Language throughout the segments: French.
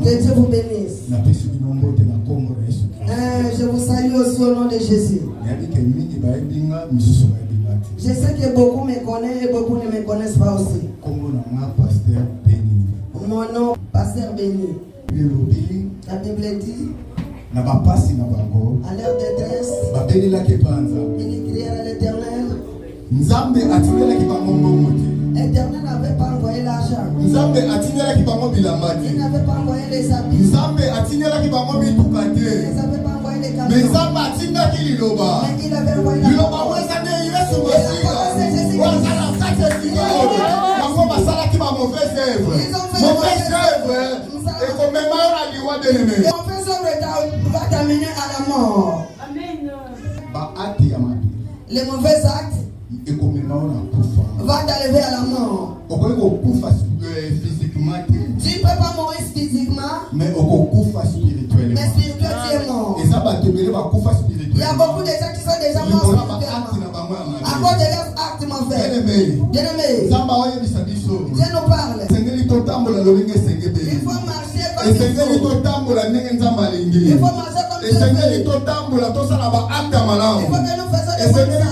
Que Dieu vous bénisse. Je vous salue aussi au nom de Jésus. Je sais que beaucoup me connaissent et beaucoup ne me connaissent pas aussi. Mon nom, Pasteur Béni. La Bible dit, à leur détresse, ils crièrent à l'Éternel. L'Éternel n'avait pas envoyé l'argent. Il n'avait pas envoyé les habits. Il n'avait pas envoyé les camions. Mais il avait envoyé la parole. Mauvaise œuvre va t'amener à la mort. Amen. Les mauvais actes va t'enlever à la mort. Tu ne peux pas mourir physiquement, mais spirituellement tu es mort. Il y a beaucoup de gens qui sont déjà morts spirituellement à cause de leurs actes mauvais. Bien-aimé, Dieu nous parle. Il faut marcher comme il faut. Il faut marcher comme il faut. Il faut que nous fassions des bonnes choses.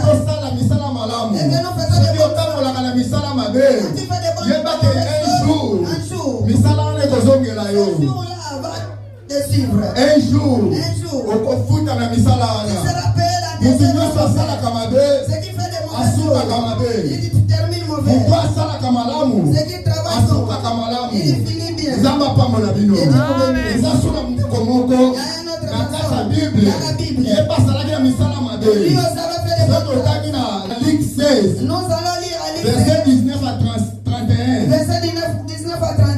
Et que nous fassions des bonnes choses. Un jour, il sera payé la dette. Ce qui fait des mauvaises choses, il termine mauvais. Ce qui travaille mauvais, il finit bien. Il y a un autre dans la Bible. Lui aussi avait fait des bonnes choses. Nous allons lire à verset 19 à 31. Verset 19 à 31.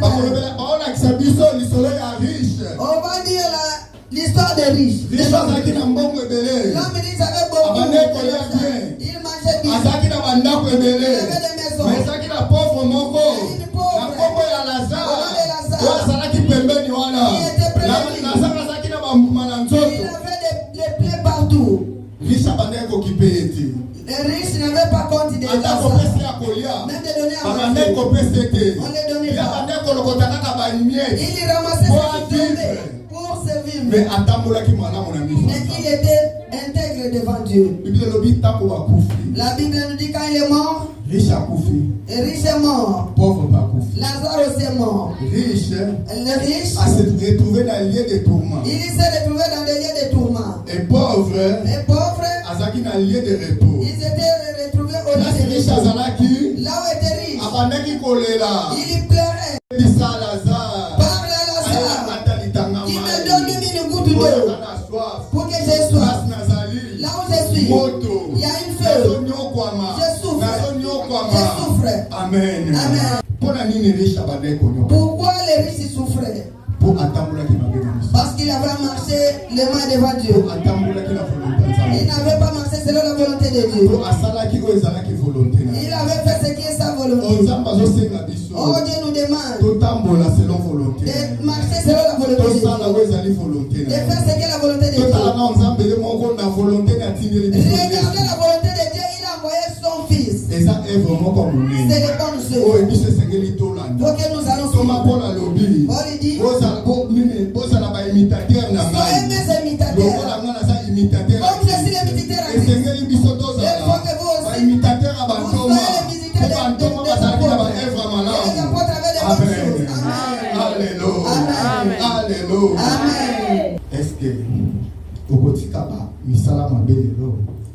On va dire l'histoire des riches. L'homme dit j'avais beaucoup. Il mangeait bien. Il avait des maisons. Il était il avait des plaies partout. Les riches n'avaient pas compte de l'argent. Même de donner à manger. On les donnait pas. Il ramassait pour servir. Mais il était intègre devant Dieu. La Bible nous dit quand il est mort, le riche est mort. Lazare aussi est mort. Le riche s'est retrouvé dans les lieux de tourment. Il s'est retrouvé dans les lieux de tourment. Et pauvre, dans les lieux de repos. Ils étaient retrouvés au lieu de repos. Là où était riche, il pleurait. Parle à Lazare qui me donne une goutte d'eau pour que je sois. Là où je suis, il y a une feu. Je souffre. Amen. Amen. Pourquoi les riches souffraient? Parce qu'il avait marché les mains devant Dieu. Il n'avait pas marché selon la volonté de Dieu. Il avait fait ce qui est sa volonté. Oh, Dieu nous demande de marcher selon la volonté de Dieu. De faire ce qui est la volonté de Dieu. Regardez la volonté de Dieu, il a envoyé son fils. C'est les bonnes choses. Pour que nous allons suivre. Paul dit, soyez mes imitateurs. Comme je suis l'imitateur à Christ, il faut que vous aussi soyez les imitateurs de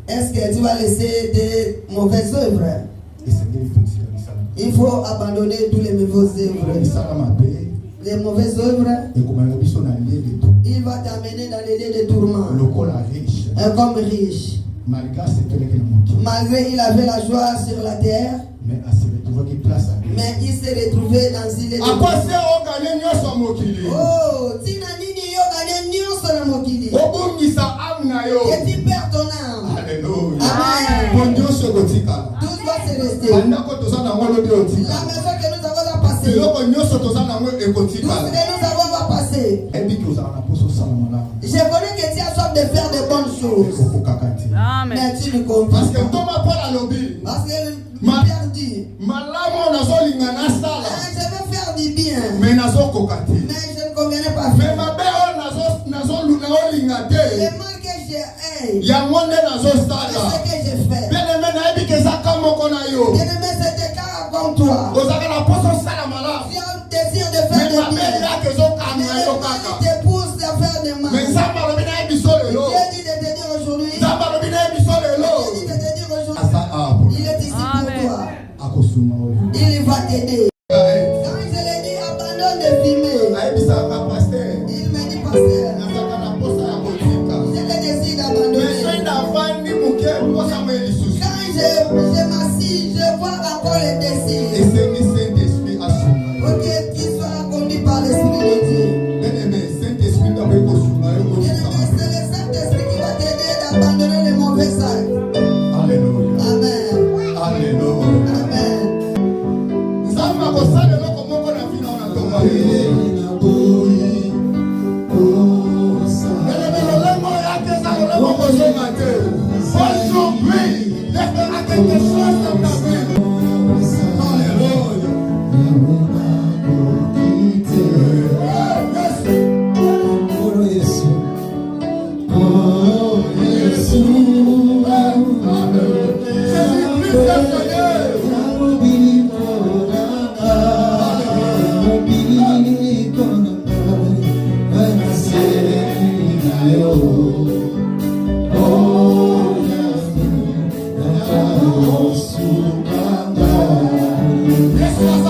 est-ce que tu vas laisser des mauvaises œuvres? Il faut abandonner toutes les mauvaises œuvres. Les mauvaises œuvres, il va t'amener dans les lieux de tourment. Comme riche. Malgré il avait la joie sur la terre, mais il s'est retrouvé dans une lieu de tourment. Oh, tina nini yo gagné nyonso na mokili. Que tu perds ton âme. Alléluia. Amen. Tout doit se rester. La maison que nous avons à passer. Tout ce que nous avons à passer. Je connais que tu as soif de faire de bonnes choses. Amen. Mais tu ne comprends parce que pas. Parce que Pierre dit, je veux faire du bien. Mais je ne conviens pas ce que j'ai fait. Bien-aimé, c'était car comme toi. Tu as un désir de faire de bien. Te pousse à faire de mal. Dieu dit de te dire aujourd'hui. Dieu dit de te dire aujourd'hui. Il est ici pour toi. Il va t'aider. Quand je l'ai dit, abandonne de filmer. Il m'a dit, pasteur, j'ai le désir d'abandonner. Quand je m'assis, je vois encore le désir. Ok, qu'il soit conduit par l'Esprit de Dieu. Bien-aimé, c'est le Saint-Esprit qui va t'aider d'abandonner les mauvais actes. Alléluia. Amen. Alléluia. Amen. Yes,